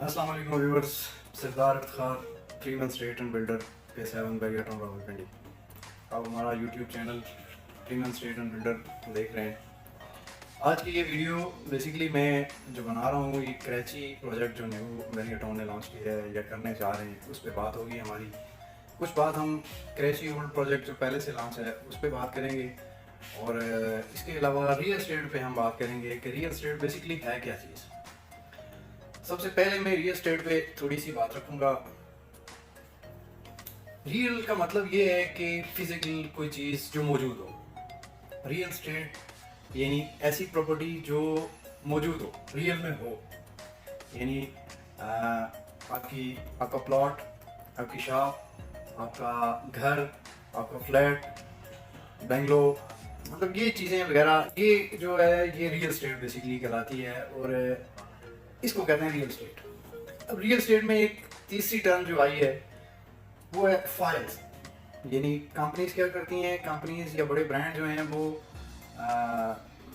السلام علیکم viewers, Sardar Iftikhar 3 month state and builder کے 7 بیریا ٹاؤن راولپنڈی. آپ ہمارا YouTube channel 3 month state and builder دیکھ رہے ہیں. آج کی یہ ویڈیو بیسیکلی میں جو بنا رہا ہوں، یہ کراچی پروجیکٹ جو نیو بیریا ٹاؤن نے لانچ کیا ہے یا کرنے چاہ رہے ہیں، اس پہ بات ہوگی ہماری. کچھ بات ہم کراچی اولڈ پروجیکٹ جو پہلے سے لانچ ہے اس پہ بات کریں گے، اور اس کے علاوہ ریئل اسٹیٹ پہ ہم بات کریں گے کہ ریئل اسٹیٹ بیسیکلی ہے کیا چیز. سب سے پہلے میں ریئل اسٹیٹ پہ تھوڑی سی بات رکھوں گا. ریئل کا مطلب یہ ہے کہ فزیکل کوئی چیز جو موجود ہو. ریئل اسٹیٹ یعنی ایسی پراپرٹی جو موجود ہو، ریئل میں ہو. یعنی آپ کا پلاٹ، آپ کی شاپ، آپ کا گھر، آپ کا فلیٹ، بنگلو، مطلب یہ چیزیں وغیرہ، یہ جو ہے یہ ریئل اسٹیٹ بیسیکلی کہلاتی ہے، اور اس کو کہتے ہیں ریئل اسٹیٹ. اب ریئل اسٹیٹ میں ایک تیسری ٹرم جو آئی ہے وہ ہے فائلز. یعنی کمپنیز کیا کرتی ہیں، کمپنیز یا بڑے برانڈ جو ہیں وہ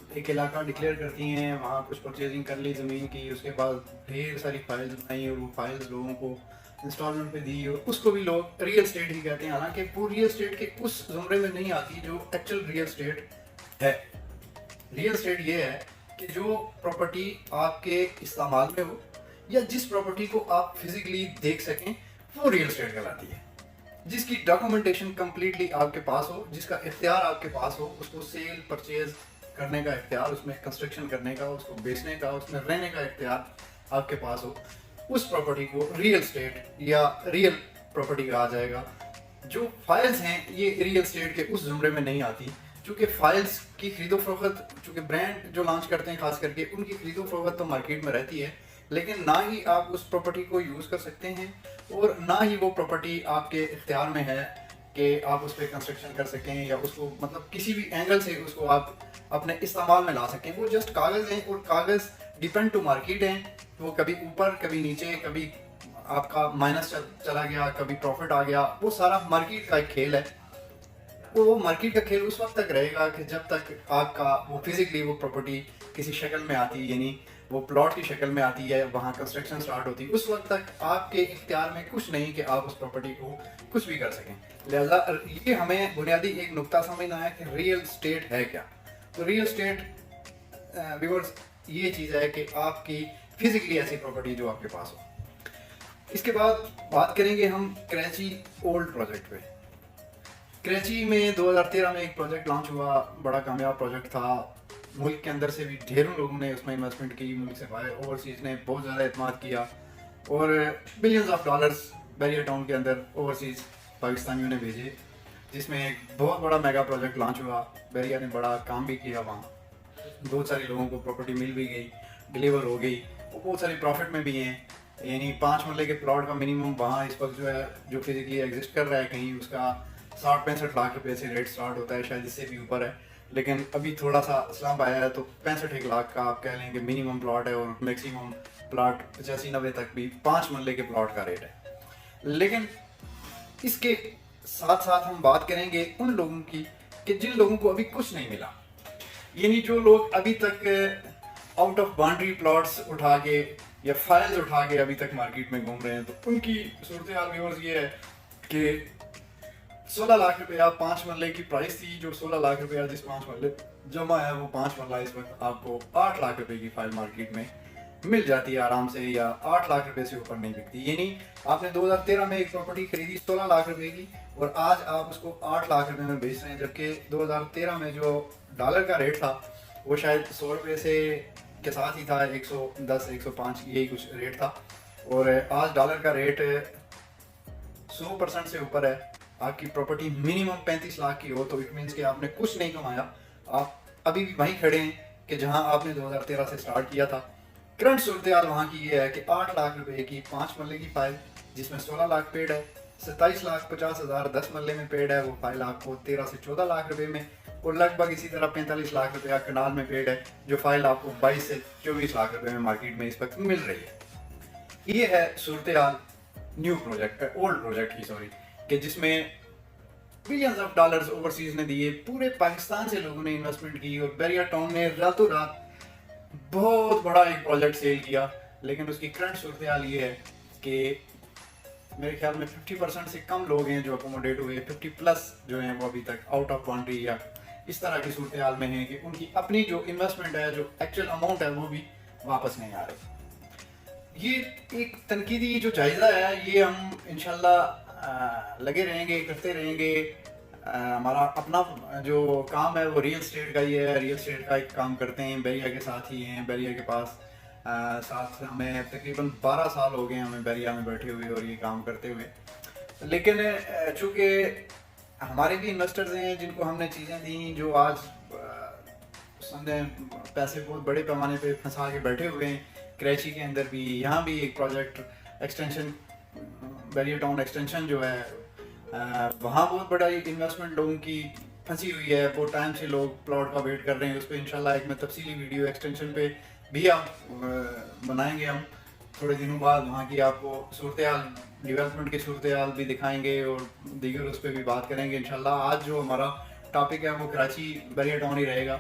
ایک علاقہ ڈکلیئر کرتی ہیں، وہاں کچھ پرچیزنگ کر لی زمین کی، اس کے بعد ڈھیر ساری فائلز بنائی اور وہ فائلز لوگوں کو انسٹالمنٹ پہ دی، اور اس کو بھی لوگ ریئل اسٹیٹ ہی کہتے ہیں. حالانکہ وہ ریئل اسٹیٹ کے اس زمرے میں نہیں آتی جو ایکچوئل ریئل اسٹیٹ ہے. ریئل اسٹیٹ یہ ہے کہ جو پراپرٹی آپ کے استعمال میں ہو یا جس پراپرٹی کو آپ فزیکلی دیکھ سکیں، وہ ریئل اسٹیٹ کہلاتی ہے. جس کی ڈاکومنٹیشن کمپلیٹلی آپ کے پاس ہو، جس کا اختیار آپ کے پاس ہو، اس کو سیل پرچیز کرنے کا اختیار، اس میں کنسٹرکشن کرنے کا، اس کو بیچنے کا، اس میں رہنے کا اختیار آپ کے پاس ہو، اس پراپرٹی کو ریئل اسٹیٹ یا ریئل پراپرٹی کہا جائے گا. جو فائلز ہیں یہ ریئل اسٹیٹ کے اس زمرے میں نہیں آتی، چونکہ فائلز کی خرید و فروخت، چونکہ برانڈ جو لانچ کرتے ہیں خاص کر کے، ان کی خرید و فروخت تو مارکیٹ میں رہتی ہے، لیکن نہ ہی آپ اس پراپرٹی کو یوز کر سکتے ہیں، اور نہ ہی وہ پراپرٹی آپ کے اختیار میں ہے کہ آپ اس پہ کنسٹرکشن کر سکیں یا اس کو مطلب کسی بھی اینگل سے اس کو آپ اپنے استعمال میں لا سکیں. وہ جسٹ کاغذ ہیں، اور کاغذ ڈیپینڈ ٹو مارکیٹ ہیں. وہ کبھی اوپر، کبھی نیچے، کبھی آپ کا مائنس چلا گیا، کبھی پروفٹ آ گیا. وہ سارا مارکیٹ کا ایک کھیل ہے. وہ مارکیٹ کا کھیل اس وقت تک رہے گا کہ جب تک آپ کا وہ فزیکلی وہ پراپرٹی کسی شکل میں آتی، یعنی وہ پلاٹ کی شکل میں آتی ہے، وہاں کنسٹرکشن سٹارٹ ہوتی، اس وقت تک آپ کے اختیار میں کچھ نہیں کہ آپ اس پراپرٹی کو کچھ بھی کر سکیں. لہذا یہ ہمیں بنیادی ایک نقطہ سمجھنا ہے کہ ریئل اسٹیٹ ہے کیا. تو ریئل اسٹیٹ ویورز یہ چیز ہے کہ آپ کی فزیکلی ایسی پراپرٹی جو آپ کے پاس ہو. اس کے بعد بات کریں گے ہم کراچی اولڈ پروجیکٹ پہ. کراچی میں 2013 میں ایک پروجیکٹ لانچ ہوا، بڑا کامیاب پروجیکٹ تھا. ملک کے اندر سے بھی ڈھیروں لوگوں نے اس میں انویسٹمنٹ کی، ملک سے باہر اوورسیز نے بہت زیادہ اعتماد کیا، اور بلینز آف ڈالرز بیریا ٹاؤن کے اندر اوورسیز پاکستانیوں نے بھیجے، جس میں ایک بہت بڑا میگا پروجیکٹ لانچ ہوا. بیریا نے بڑا کام بھی کیا، وہاں بہت سارے لوگوں کو پراپرٹی مل بھی گئی، ڈلیور ہو گئی، وہ بہت ساری پروفٹ میں بھی ہیں. یعنی 5 مرلے کے پلاٹ کا منیمم وہاں اس وقت جو ہے جو فزیکلی ایگزسٹ کر رہا ہے کہیں، اس کا 60-65 لاکھ روپے سے ریٹ سٹارٹ ہوتا ہے، شاید اس سے بھی اوپر ہے، لیکن ابھی تھوڑا سا اسلام آیا ہے تو 65 لاکھ کا آپ کہہ لیں کہ منیمم پلاٹ ہے، اور میکسیمم پلاٹ 85-90 تک بھی 5 مرلے کے پلاٹ کا ریٹ ہے. لیکن اس کے ساتھ ساتھ ہم بات کریں گے ان لوگوں کی کہ جن لوگوں کو ابھی کچھ نہیں ملا. یعنی جو لوگ ابھی تک آؤٹ آف باؤنڈری پلاٹس اٹھا کے یا فائلز اٹھا کے ابھی تک مارکیٹ میں گھوم رہے ہیں، تو ان کی صورتحال ویورز یہ ہے کہ 16 لاکھ روپیہ 5 مرلے کی پرائس تھی. جو 16 لاکھ روپیہ جس 5 مرلے جمع ہے، وہ 5 مرلہ اس وقت آپ کو 8 لاکھ روپے کی فائل مارکیٹ میں مل جاتی ہے آرام سے، یا 8 لاکھ روپے سے اوپر نہیں بکتی. یعنی آپ نے 2013 میں ایک پراپرٹی خریدی 16 لاکھ روپے کی، اور آج آپ اس کو 8 لاکھ روپے میں بیچ رہے ہیں، جبکہ 2013 میں جو ڈالر کا ریٹ تھا وہ شاید 100 روپے سے کے ساتھ ہی تھا، 110 105 یہی کچھ ریٹ تھا، اور آج ڈالر کا ریٹ 100% سے اوپر ہے. آپ کی پراپرٹی منیمم 35 لاکھ کی ہو تو اٹ مینس کہ آپ نے کچھ نہیں کمایا، آپ ابھی بھی وہیں کھڑے ہیں کہ جہاں آپ نے 2013 سے سٹارٹ کیا تھا. کرنٹ صورتحال وہاں کی یہ ہے کہ 8 لاکھ روپے کی 5 مرلے کی فائل، جس میں 16 لاکھ پیڈ ہے، 27,50,000 10 مرلے میں پیڈ ہے، وہ فائل آپ کو 13 سے 14 لاکھ روپے میں، اور لگ بھگ اسی طرح 45 لاکھ روپیہ کنال میں پیڈ ہے، جو فائل آپ کو 22 سے 24 لاکھ روپے میں مارکیٹ میں اس وقت مل رہی ہے. یہ ہے صورتحال نیو پروجیکٹ، اولڈ پروجیکٹ کی سوری، کہ جس میں بلینز آف ڈالرز اوورسیز نے دیے، پورے پاکستان سے لوگوں نے انویسٹمنٹ کی، اور بیریا ٹاؤن نے راتوں رات بہت بڑا ایک پروجیکٹ سیل کیا لیکن اس کی کرنٹ صورتحال یہ ہے کہ میرے خیال میں 50% سے کم لوگ ہیں جو اکوموڈیٹ ہوئے، 50+ جو ہیں وہ ابھی تک آؤٹ آف باؤنڈری یا اس طرح کی صورتحال میں ہیں کہ ان کی اپنی جو انویسٹمنٹ ہے، جو ایکچوئل اماؤنٹ ہے، وہ بھی واپس نہیں آ رہی۔ یہ ایک تنقیدی جو جائزہ ہے، یہ ہم انشاءاللہ لگے رہیں گے، کرتے رہیں گے۔ ہمارا اپنا جو کام ہے وہ ریئل اسٹیٹ کا ہی ہے، ریئل اسٹیٹ کا ایک کام کرتے ہیں، بیریا کے ساتھ ہی ہیں، بیریا کے پاس ساتھ ہمیں تقریباً 12 سال ہو گئے ہمیں بیریا میں بیٹھے ہوئے اور یہ کام کرتے ہوئے۔ لیکن چونکہ ہمارے بھی انویسٹرز ہیں جن کو ہم نے چیزیں دیں، جو آج سمجھیں پیسے بہت بڑے پیمانے پہ پھنسا کے بیٹھے ہوئے ہیں، کراچی کے اندر بھی، یہاں بھی ایک پروجیکٹ ایکسٹینشن، بیریا ٹاؤن ایکسٹینشن جو ہے، وہاں بہت بڑا ایک انویسٹمنٹ لوگوں کی پھنسی ہوئی ہے، بہت ٹائم سے لوگ پلاٹ کا ویٹ کر رہے ہیں۔ اس پہ انشاءاللہ ایک میں تفصیلی ویڈیو ایکسٹینشن پہ بھی آپ بنائیں گے، ہم تھوڑے دنوں بعد وہاں کی آپ کو صورتحال، ڈیولپمنٹ کی صورتحال بھی دکھائیں گے اور دیگر اس پہ بھی بات کریں گے انشاءاللہ۔ آج جو ہمارا ٹاپک ہے وہ کراچی بیریا ٹاؤن ہی رہے گا۔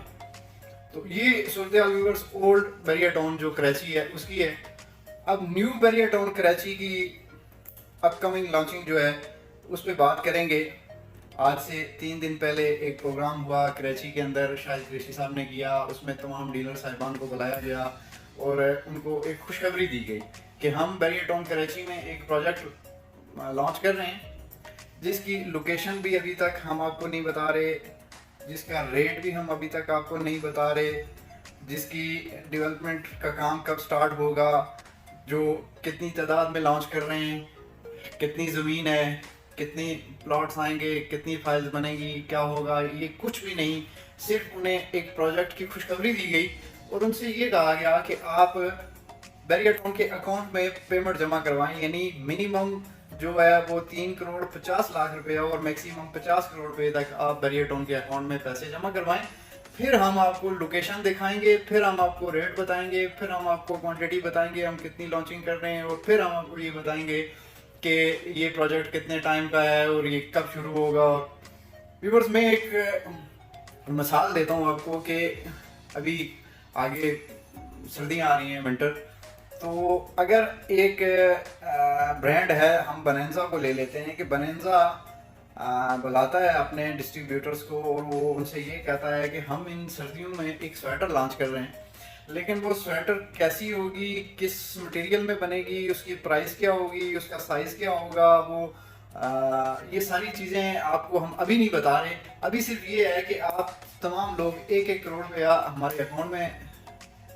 تو یہ صورتحال ویورز اولڈ بیریا ٹاؤن جو کراچی ہے اس کی ہے۔ اب نیو بیریا ٹاؤن کراچی کی اپ کمنگ لانچنگ جو ہے اس پہ بات کریں گے۔ آج سے 3 دن پہلے ایک پروگرام ہوا کراچی کے اندر، شاہد قریشی صاحب نے کیا، اس میں تمام ڈیلر صاحبان کو بلایا گیا اور ان کو ایک خوشخبری دی گئی کہ ہم بیریا ٹاؤن کراچی میں ایک پروجیکٹ لانچ کر رہے ہیں، جس کی لوکیشن بھی ابھی تک ہم آپ کو نہیں بتا رہے، جس کا ریٹ بھی ہم ابھی تک آپ کو نہیں بتا رہے، جس کی ڈیولپمنٹ کا کام کب سٹارٹ ہوگا، جو کتنی تعداد میں لانچ کر رہے ہیں، کتنی زمین ہے، کتنی پلاٹس آئیں گے، کتنی فائلز بنیں گی، کیا ہوگا، یہ کچھ بھی نہیں۔ صرف انہیں ایک پروجیکٹ کی خوشخبری دی گئی اور ان سے یہ کہا گیا کہ آپ بیریا ٹاؤن کے اکاؤنٹ میں پیمنٹ جمع کروائیں، یعنی منیمم جو ہے وہ 3,50,00,000 روپے اور میکسیمم 50 کروڑ روپے تک آپ بیریا ٹاؤن کے اکاؤنٹ میں پیسے جمع کروائیں۔ پھر ہم آپ کو لوکیشن دکھائیں گے، پھر ہم آپ کو ریٹ بتائیں گے، پھر ہم آپ کو کوانٹٹی بتائیں گے ہم کتنی لانچنگ کر رہے ہیں، اور پھر ہم آپ کو یہ بتائیں گے کہ یہ پروجیکٹ کتنے ٹائم کا ہے اور یہ کب شروع ہوگا۔ ویورز، میں ایک مثال دیتا ہوں آپ کو کہ ابھی آگے سردیاں آ رہی ہیں، ونٹر، تو اگر ایک برانڈ ہے، ہم بنینزا کو لے لیتے ہیں کہ بنینزا بلاتا ہے اپنے ڈسٹریبیوٹرز کو اور وہ ان سے یہ کہتا ہے کہ ہم ان سردیوں میں ایک سویٹر لانچ کر رہے ہیں، لیکن وہ سویٹر کیسی ہوگی، کس مٹیریل میں بنے گی، اس کی پرائس کیا ہوگی، اس کا سائز کیا ہوگا، وہ یہ ساری چیزیں آپ کو ہم ابھی نہیں بتا رہے۔ ابھی صرف یہ ہے کہ آپ تمام لوگ 1-1 کروڑ روپیہ ہمارے اکاؤنٹ میں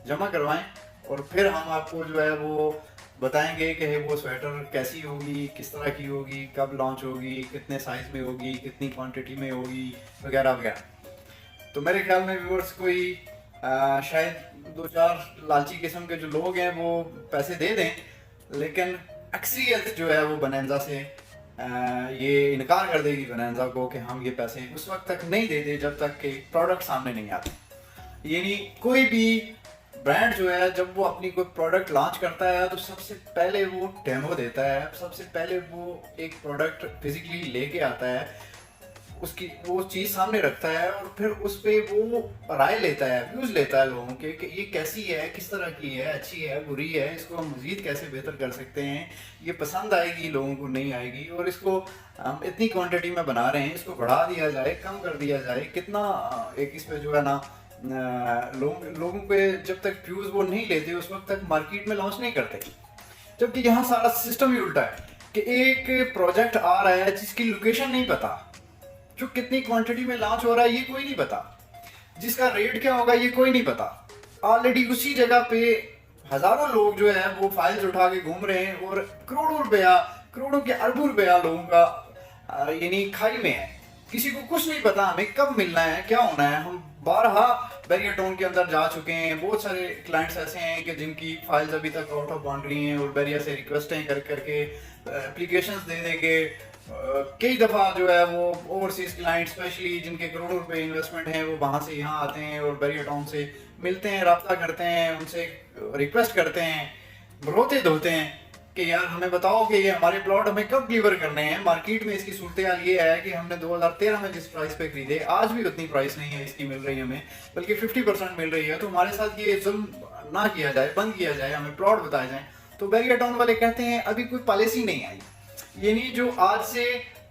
جمع کروائیں اور پھر ہم آپ کو جو ہے وہ بتائیں گے کہ وہ سویٹر کیسی ہوگی، کس طرح کی ہوگی، کب لانچ ہوگی، کتنے سائز میں ہوگی، کتنی کوانٹٹی میں ہوگی، وغیرہ وغیرہ۔ تو میرے خیال میں ویورز کوئی شاید 2-4 لالچی قسم کے جو لوگ ہیں وہ پیسے دے دیں، لیکن اکثریت جو ہے وہ بنینزا سے یہ انکار کر دے گی بنینزا کو کہ ہم یہ پیسے اس وقت تک نہیں دے دے جب تک کہ پروڈکٹ سامنے نہیں آتے۔ یعنی کوئی بھی برانڈ جو ہے جب وہ اپنی کوئی پروڈکٹ لانچ کرتا ہے تو سب سے پہلے وہ ڈیمو دیتا ہے، سب سے پہلے وہ ایک پروڈکٹ فزیکلی لے کے آتا ہے، اس کی وہ چیز سامنے رکھتا ہے اور پھر اس پہ وہ رائے لیتا ہے، ویوز لیتا ہے لوگوں کے کہ یہ کیسی ہے، کس طرح کی ہے، اچھی ہے، بری ہے، اس کو ہم مزید کیسے بہتر کر سکتے ہیں، یہ پسند آئے گی لوگوں کو، نہیں آئے گی، اور اس کو ہم اتنی کوانٹٹی میں بنا رہے ہیں، اس کو بڑھا دیا جائے، کم کر دیا جائے، کتنا ایک اس پہ جو ہے نا لوگوں پہ جب تک ویوز وہ نہیں لیتے اس وقت تک مارکیٹ میں لانچ نہیں کرتے۔ جبکہ یہاں سارا سسٹم ہی الٹا ہے کہ ایک پروجیکٹ آ رہا ہے جس کی لوکیشن نہیں پتا، جو کتنی کوانٹٹی میں لانچ ہو رہا ہے یہ کوئی نہیں پتا، جس کا ریٹ کیا ہوگا یہ کوئی نہیں پتا، آلریڈی اسی جگہ پہ ہزاروں لوگ جو ہے وہ فائلز اٹھا کے گھوم رہے ہیں اور کروڑوں روپیہ، کروڑوں کے اربوں روپیہ لوگوں کا یعنی کھائی میں ہے۔ کسی کو کچھ نہیں پتا ہمیں کب ملنا ہے، کیا ہونا ہے۔ ہم بارہا بیریا ٹاؤن کے اندر جا چکے ہیں، بہت سارے کلائنٹس ایسے ہیں کہ جن کی فائلز ابھی تک آؤٹ آف باؤنڈری ہیں اور بیریا سے ریکویسٹیں کر کر کے اپلیکیشنز دے دے کے کئی دفعہ جو ہے وہ اوورسیز کلائنٹ اسپیشلی جن کے کروڑوں روپے انویسٹمنٹ ہیں وہ وہاں سے یہاں آتے ہیں اور بیریا ٹاؤن سے ملتے ہیں، رابطہ کرتے ہیں، ان سے ریکویسٹ کرتے ہیں، روتے دھوتے ہیں کہ یار ہمیں بتاؤ کہ یہ ہمارے پلاٹ ہمیں کب ڈلیور کرنے ہیں۔ مارکیٹ میں اس کی صورتحال یہ ہے کہ ہم نے 2013 میں جس پرائس پہ خریدے آج بھی اتنی پرائس نہیں ہے اس کی مل رہی ہمیں، بلکہ 50% مل رہی ہے۔ تو ہمارے ساتھ یہ ظلم نہ کیا جائے, بند کیا جائے, ہمیں پلاٹ بتائے جائیں, تو بیریا ٹاؤن والے کہتے ہیں ابھی کوئی پالیسی نہیں آئی. یعنی جو آج سے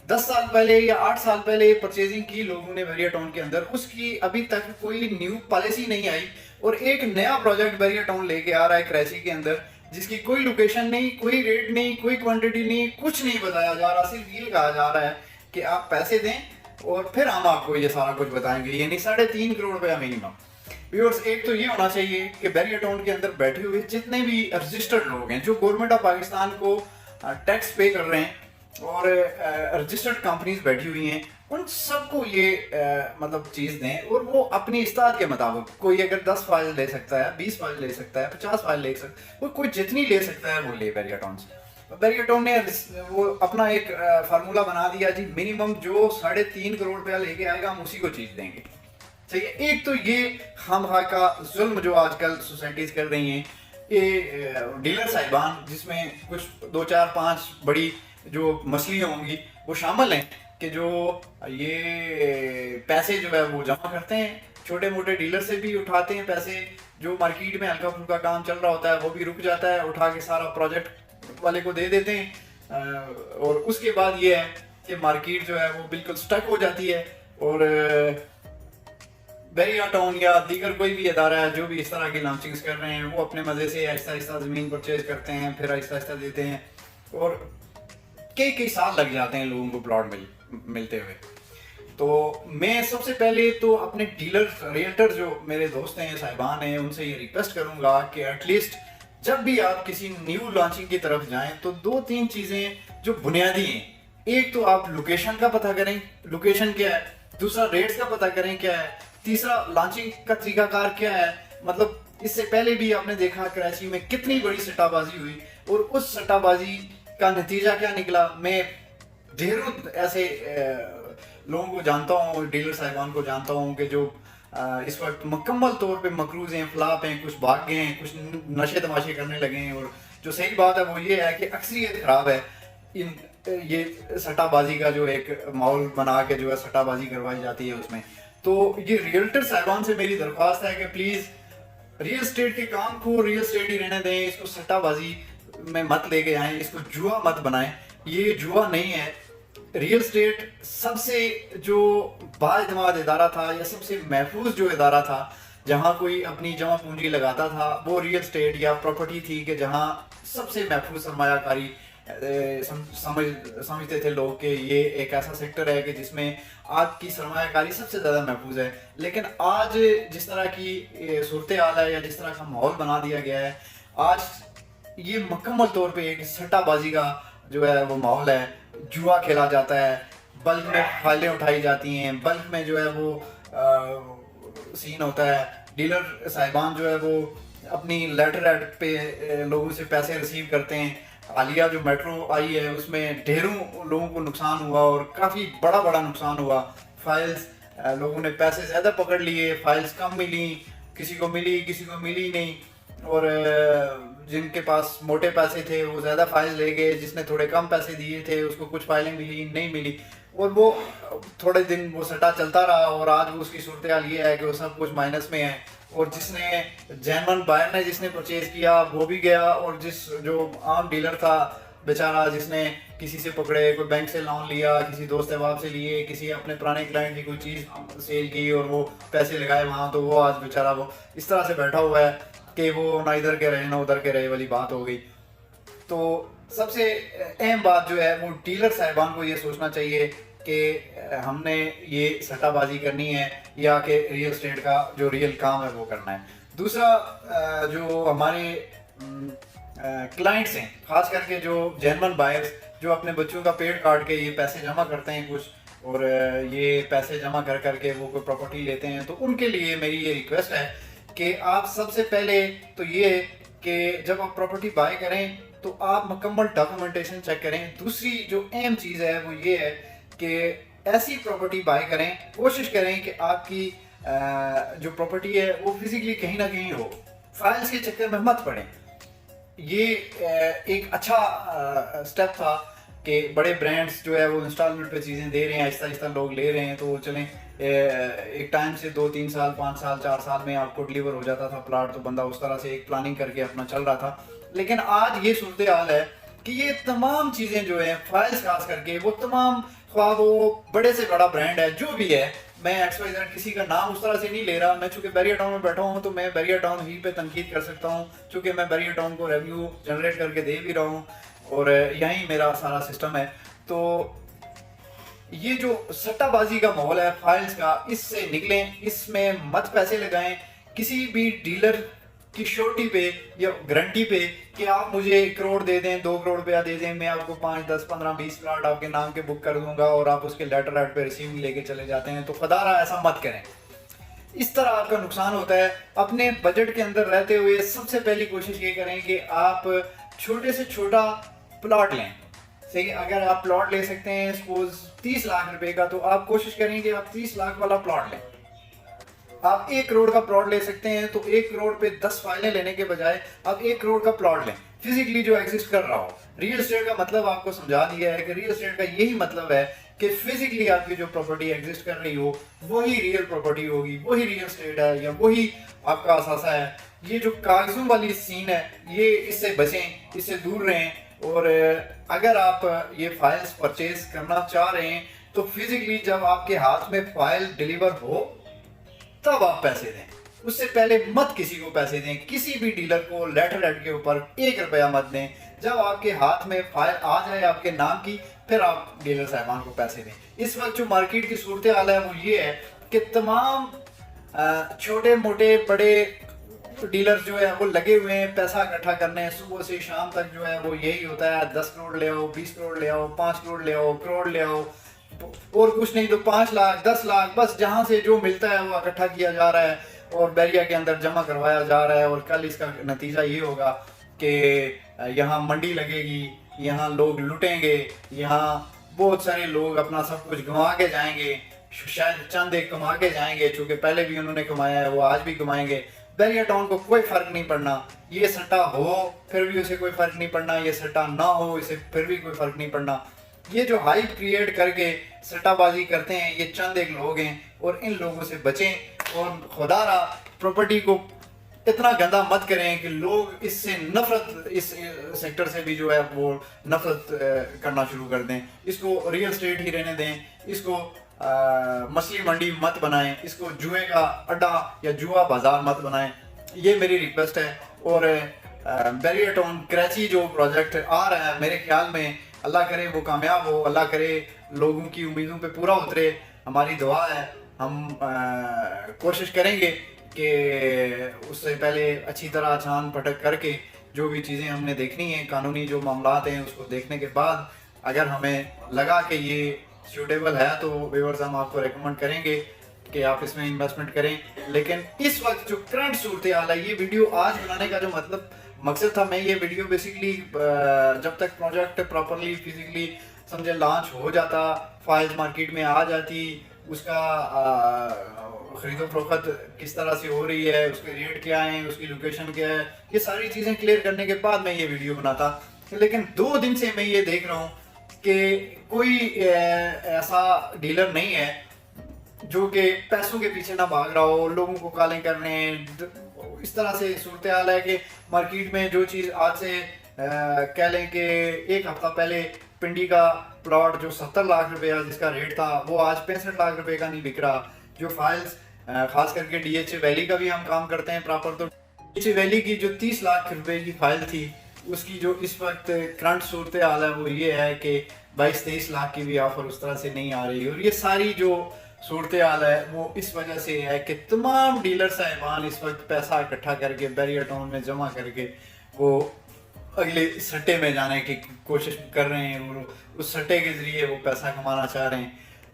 10 سال پہلے یا 8 سال پہلے پرچیزنگ کی لوگوں نے بیریا ٹاؤن کے اندر, اس کی ابھی تک کوئی نیو پالیسی نہیں آئی. اور ایک نیا پروجیکٹ بیریا ٹاؤن لے کے آ رہا ہے کراچی کے اندر, جس کی کوئی لوکیشن نہیں, کوئی ریٹ نہیں, کوئی کوانٹٹی نہیں, کچھ نہیں بتایا جا رہا. صرف یہ کہا جا رہا ہے کہ آپ پیسے دیں اور پھر ہم آپ کو یہ سارا کچھ بتائیں گے. یعنی 3.5 کروڑ روپیہ منیمم. ویورز, ایک تو یہ ہونا چاہیے کہ بیریا ٹاؤن کے اندر بیٹھے ہوئے جتنے بھی رجسٹرڈ لوگ ہیں, جو گورنمنٹ آف پاکستان کو ٹیکس پے کر رہے ہیں, اور رجسٹرڈ کمپنیز بیٹھی ہوئی ہیں, ان سب کو یہ مطلب چیز دیں, اور وہ اپنی استطاعت کے مطابق, کوئی اگر 10 فائل لے سکتا ہے, 20 فائل لے سکتا ہے, 50 فائل لے سکتا ہے, کوئی جتنی لے سکتا ہے وہ لے. بیریا ٹاؤن سے بیریا ٹاؤن نے وہ اپنا ایک فارمولہ بنا دیا جی, منیمم جو 3.5 کروڑ روپیہ لے کے آئے گا ہم اسی کو چیز دیں گے. ٹھیک ہے, ایک تو یہ خام خواہ کا ظلم جو آج کل سوسائٹیز کر رہی ہیں, یہ ڈیلر صاحبان, جس میں کچھ 2 4 5 بڑی جو مسئلے ہوں گی وہ شامل ہیں, کہ جو یہ پیسے جو ہے وہ جمع کرتے ہیں, چھوٹے موٹے ڈیلر سے بھی اٹھاتے ہیں پیسے, جو مارکیٹ میں ہلکا پھلکا کام چل رہا ہوتا ہے وہ بھی رک جاتا ہے, اٹھا کے سارا پروجیکٹ والے کو دے دیتے ہیں, اور اس کے بعد یہ ہے کہ مارکیٹ جو ہے وہ بالکل سٹک ہو جاتی ہے. اور بیریا ٹاؤن یا دیگر کوئی بھی ادارہ ہے جو بھی اس طرح کی لانچنگز کر رہے ہیں, وہ اپنے مزے سے آہستہ آہستہ زمین پرچیز کرتے ہیں, پھر آہستہ آہستہ دیتے ہیں, اور کئی سال لگ جاتے ہیں لوگوں کو پلاٹ ملتے ہوئے. تو میں سب سے پہلے تو اپنے ڈیلر ریئلٹر جو میرے دوست ہیں, صاحبان ہیں, ان سے یہ ریکویسٹ کروں گا کہ ایٹ لیسٹ جب بھی آپ کسی نیو لانچنگ کی طرف جائیں تو 2-3 چیزیں جو بنیادی ہیں, ایک تو آپ لوکیشن کا پتہ کریں, لوکیشن کیا ہے, دوسرا ریٹس کا پتہ کریں کیا ہے, تیسرا لانچنگ کا طریقہ کار کیا ہے. مطلب اس سے پہلے بھی آپ نے دیکھا کراچی میں کتنی بڑی سٹہ بازی ہوئی, اور اس سٹہ بازی کا نتیجہ کیا نکلا. میں ڈھیروں ایسے لوگوں کو جانتا ہوں, ڈیلر صاحبان کو جانتا ہوں, کہ جو اس وقت مکمل طور پہ مقروض ہیں, فلاپ ہیں, کچھ بھاگ گئے ہیں, کچھ نشے تماشے کرنے لگے ہیں. اور جو صحیح بات ہے وہ یہ ہے کہ اکثریت خراب ہے یہ سٹہ بازی کا, جو ایک ماحول بنا کے جو ہے سٹہ بازی کروائی جاتی ہے اس میں. تو یہ ریئلٹر صاحبان سے میری درخواست ہے کہ پلیز ریئل اسٹیٹ کے کام کو ریئل اسٹیٹ ہی رہنے دیں, اس کو سٹہ بازی میں مت لے کے آئیں, اس کو جوا مت بنائیں. یہ جوا نہیں ہے. ریئل اسٹیٹ سب سے جو بااعتماد ادارہ تھا, یا سب سے محفوظ جو ادارہ تھا, جہاں کوئی اپنی جمع پونجی لگاتا تھا, وہ ریئل اسٹیٹ یا پراپرٹی تھی, کہ جہاں سب سے محفوظ سرمایہ کاری سمجھتے تھے لوگ کہ یہ ایک ایسا سیکٹر ہے کہ جس میں آپ کی سرمایہ کاری سب سے زیادہ محفوظ ہے. لیکن آج جس طرح کی صورتحال ہے, یا جس طرح کا ماحول بنا دیا گیا ہے, آج یہ مکمل طور پہ ایک سٹہ بازی کا جو ہے وہ ماحول ہے. جوا کھیلا جاتا ہے, بلک میں فائلیں اٹھائی جاتی ہیں, بلک میں جو ہے وہ سین ہوتا ہے. ڈیلر صاحبان جو ہے وہ اپنی لیٹر ایڈ پہ لوگوں سے پیسے ریسیو کرتے ہیں. حالیہ جو میٹرو آئی ہے اس میں ڈھیروں لوگوں کو نقصان ہوا, اور کافی بڑا نقصان ہوا. فائلز لوگوں نے پیسے زیادہ پکڑ لیے, فائلز کم ملی, کسی کو ملی کسی کو ملی نہیں, اور جن کے پاس موٹے پیسے تھے وہ زیادہ فائل لے گئے, جس نے تھوڑے کم پیسے دیے تھے اس کو کچھ فائلیں ملی نہیں ملی, اور وہ تھوڑے دن وہ سٹا چلتا رہا. اور آج اس کی صورتحال یہ ہے کہ وہ سب کچھ مائنس میں ہے, اور جس نے جینون بائر نے جس نے پرچیز کیا وہ بھی گیا, اور جو عام ڈیلر تھا بیچارہ, جس نے کسی سے پکڑے, کوئی بینک سے لون لیا, کسی دوست احباب سے لیے, کسی اپنے پرانے کلائنٹ کی کوئی چیز سیل کی اور وہ پیسے لگائے وہاں, تو وہ آج بیچارہ وہ اس طرح سے بیٹھا ہوا ہے کہ وہ نہ ادھر کے رہے نہ ادھر کے رہے والی بات ہو گئی. تو سب سے اہم بات جو ہے وہ ڈیلر صاحبان کو یہ سوچنا چاہیے کہ ہم نے یہ سٹہ بازی کرنی ہے, یا کہ ریئل اسٹیٹ کا جو ریئل کام ہے وہ کرنا ہے. دوسرا جو ہمارے کلائنٹس ہیں, خاص کر کے جو جینون بائرز, جو اپنے بچوں کا پیٹ کاٹ کے یہ پیسے جمع کرتے ہیں کچھ, اور یہ پیسے جمع کر کے وہ کوئی پراپرٹی لیتے ہیں, تو ان کے لیے میری یہ ریکویسٹ ہے کہ آپ سب سے پہلے تو یہ کہ جب آپ پراپرٹی بائی کریں تو آپ مکمل ڈاکومنٹیشن چیک کریں. دوسری جو اہم چیز ہے وہ یہ ہے کہ ایسی پراپرٹی بائی کریں, کوشش کریں کہ آپ کی جو پراپرٹی ہے وہ فزیکلی کہیں نہ کہیں ہو, فائلز کے چکر میں مت پڑیں. یہ ایک اچھا سٹیپ تھا کہ بڑے برانڈس جو ہے وہ انسٹالمنٹ پہ چیزیں دے رہے ہیں, آہستہ آہستہ لوگ لے رہے ہیں, تو چلیں ایک ٹائم سے 2-3 سال 5 سال 4 سال میں آپ کو ڈلیور ہو جاتا تھا پلاٹ, تو بندہ اس طرح سے ایک پلاننگ کر کے اپنا چل رہا تھا. لیکن آج یہ صورتحال ہے کہ یہ تمام چیزیں جو ہیں فائلز خاص کر کے وہ تمام, خواہ وہ بڑے سے بڑا برانڈ ہے جو بھی ہے, میں ایکس وائی زیڈ کسی کا نام اس طرح سے نہیں لے رہا, میں چونکہ بیریا ٹاؤن میں بیٹھا ہوں تو میں بیریا ٹاؤن ہی پہ تنقید کر سکتا ہوں, چونکہ میں بیریا ٹاؤن کو ریویو جنریٹ کر کے دے بھی رہا ہوں اور یہیں میرا سارا سسٹم ہے. تو یہ جو سٹہ بازی کا ماحول ہے فائلز کا, اس سے نکلیں, اس میں مت پیسے لگائیں کسی بھی ڈیلر کی شورٹی پہ یا گارنٹی پہ کہ آپ مجھے 1 کروڑ دے دیں 2 کروڑ روپیہ دے دیں, میں آپ کو 5 10 15 20 پلاٹ آپ کے نام کے بک کر دوں گا اور آپ اس کے لیٹر ایڈ پہ ریسیونگ لے کے چلے جاتے ہیں. تو خدا رہا ایسا مت کریں, اس طرح آپ کا نقصان ہوتا ہے. اپنے بجٹ کے اندر رہتے ہوئے سب سے پہلی کوشش یہ کریں کہ آپ چھوٹے سے چھوٹا پلاٹ لیں. صحیح, اگر آپ پلاٹ لے سکتے ہیں سپوز 30 لاکھ روپے کا, تو آپ کوشش کریں کہ آپ 30 لاکھ والا پلاٹ لیں. آپ 1 کروڑ کا پلاٹ لے سکتے ہیں تو 1 کروڑ پہ 10 فائلیں لینے کے بجائے آپ 1 کروڑ کا پلاٹ لیں فزیکلی جو ایگزسٹ کر رہا ہو. ریئل اسٹیٹ کا مطلب آپ کو سمجھا دیا ہے کہ ریئل اسٹیٹ کا یہی مطلب ہے کہ فزیکلی آپ کی جو پراپرٹی ایگزسٹ کر رہی ہو وہی ریئل پراپرٹی ہوگی, وہی ریئل اسٹیٹ ہے یا وہی آپ کا اثاثہ ہے. یہ جو کاغذوں والی سین ہے یہ اس سے بچیں, اس سے دور رہیں. اور اگر آپ یہ فائلز پرچیز کرنا چاہ رہے ہیں تو فزیکلی جب آپ کے ہاتھ میں فائل ڈیلیور ہو تب آپ پیسے دیں, اس سے پہلے مت کسی کو پیسے دیں. کسی بھی ڈیلر کو لیٹر ایڈ کے اوپر 1 روپیہ مت دیں. جب آپ کے ہاتھ میں فائل آ جائے آپ کے نام کی, پھر آپ ڈیلر صاحبان کو پیسے دیں. اس وقت جو مارکیٹ کی صورتحال ہے وہ یہ ہے کہ تمام چھوٹے موٹے بڑے ڈیلر جو ہے وہ لگے ہوئے ہیں پیسہ اکٹھا کرنے, صبح سے شام تک جو ہے وہ یہی ہوتا ہے 10 کروڑ لے آؤ, 20 کروڑ لے آؤ, 5 کروڑ لے آؤ, کروڑ لے آؤ, اور کچھ نہیں تو 5 لاکھ 10 لاکھ, بس جہاں سے جو ملتا ہے وہ اکٹھا کیا جا رہا ہے اور بیریا کے اندر جمع کروایا جا رہا ہے. اور کل اس کا نتیجہ یہ ہوگا کہ یہاں منڈی لگے گی, یہاں لوگ لٹیں گے, یہاں بہت سارے لوگ اپنا سب کچھ گنوا کے جائیں گے, شاید چند ایک کما کے جائیں گے, چونکہ پہلے بھی انہوں نے کمایا ہے وہ آج بھی کمائیں گے. بیریا ٹاؤن کو کوئی فرق نہیں پڑنا, یہ سٹہ ہو پھر بھی اسے کوئی فرق نہیں پڑنا, یہ سٹہ نہ ہو اسے پھر بھی کوئی فرق نہیں پڑنا. یہ جو ہائپ کریٹ کر کے سٹہ بازی کرتے ہیں یہ چند ایک لوگ ہیں, اور ان لوگوں سے بچیں. اور خدا را پراپرٹی کو اتنا گندا مت کریں کہ لوگ اس سے نفرت, اس سیکٹر سے بھی جو ہے وہ نفرت کرنا شروع کر دیں. اس کو ریئل اسٹیٹ ہی رہنے دیں, اس کو مچھلی منڈی مت بنائیں, اس کو جوئے کا اڈا یا جوا بازار مت بنائیں. یہ میری ریکویسٹ ہے. اور بیریا ٹاؤن کراچی جو پروجیکٹ آ رہا ہے میرے خیال میں اللہ کرے وہ کامیاب ہو, اللہ کرے لوگوں کی امیدوں پہ پورا اترے. ہماری دعا ہے, ہم کوشش کریں گے کہ اس سے پہلے اچھی طرح چھان پھٹک کر کے جو بھی چیزیں ہم نے دیکھنی ہیں, قانونی جو معاملات ہیں, اس کو دیکھنے کے بعد اگر ہمیں لگا کہ یہ سیوٹیبل ہے تو ویورز ہم آپ کو ریکمنڈ کریں گے کہ آپ اس میں انویسٹمنٹ کریں. لیکن اس وقت جو کرنٹ صورتحال ہے, یہ ویڈیو آج بنانے کا جو مقصد تھا, میں یہ ویڈیو بیسیکلی جب تک پروجیکٹ پراپرلی فزیکلی سمجھے لانچ ہو جاتا, فائلز مارکیٹ میں آ جاتی, اس کا خرید و فروخت کس طرح سے ہو رہی ہے, اس کے ریٹ کیا ہیں, اس کی لوکیشن کیا ہے, یہ ساری چیزیں کلیئر کرنے کے بعد میں یہ ویڈیو بناتا. لیکن 2 دن سے میں یہ دیکھ رہا ہوں کہ کوئی ایسا ڈیلر نہیں ہے جو کہ پیسوں کے پیچھے نہ بھاگ رہا ہو, لوگوں کو کالیں کرنے. اس طرح سے صورتحال ہے کہ مارکیٹ میں جو چیز آج سے کہہ لیں کہ 1 ہفتہ پہلے پنڈی کا پلاٹ جو 70 لاکھ روپیہ جس کا ریٹ تھا وہ آج 65 لاکھ روپے کا نہیں بک رہا. جو فائلز خاص کر کے ڈی ایچ اے ویلی کا بھی ہم کام کرتے ہیں پراپر, تو ڈی ایچ اے ویلی کی جو 30 لاکھ روپے کی فائل تھی اس کی جو اس وقت کرنٹ صورتحال ہے وہ یہ ہے کہ 22-23 لاکھ کی بھی آفر اس طرح سے نہیں آ رہی. اور یہ ساری جو صورتحال ہے وہ اس وجہ سے ہے کہ تمام ڈیلر صاحبان اس وقت پیسہ اکٹھا کر کے بیریا ٹاؤن میں جمع کر کے وہ اگلے سٹے میں جانے کی کوشش کر رہے ہیں, اور اس سٹے کے ذریعے وہ پیسہ کمانا چاہ رہے ہیں.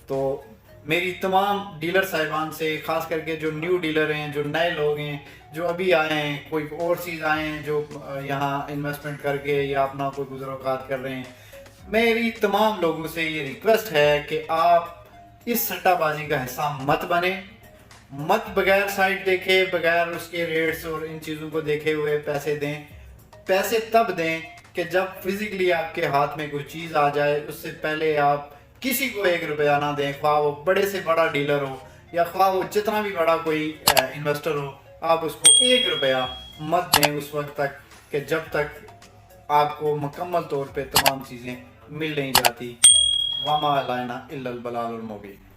تو میری تمام ڈیلر صاحبان سے, خاص کر کے جو نیو ڈیلر ہیں, جو نئے لوگ ہیں, جو ابھی آئے ہیں, کوئی اور چیز آئے ہیں, جو یہاں انویسٹمنٹ کر کے یا اپنا کوئی گزر اوقات کر رہے ہیں, میری تمام لوگوں سے یہ ریکویسٹ ہے کہ آپ اس سٹہ بازی کا حصہ مت بنیں, مت بغیر سائٹ دیکھے, بغیر اس کے ریٹس اور ان چیزوں کو دیکھے ہوئے پیسے دیں. پیسے تب دیں کہ جب فزیکلی آپ کے ہاتھ میں کوئی چیز آ جائے اس سے پہلے آپ کسی کو 1 روپیہ نہ دیں، خواہ وہ بڑے سے بڑا ڈیلر ہو یا خواہ وہ جتنا بھی بڑا کوئی انویسٹر ہو، آپ اس کو 1 روپیہ مت دیں اس وقت تک کہ جب تک آپ کو مکمل طور پہ تمام چیزیں مل نہیں جاتی۔ وما علینا الا البلاغ المبین۔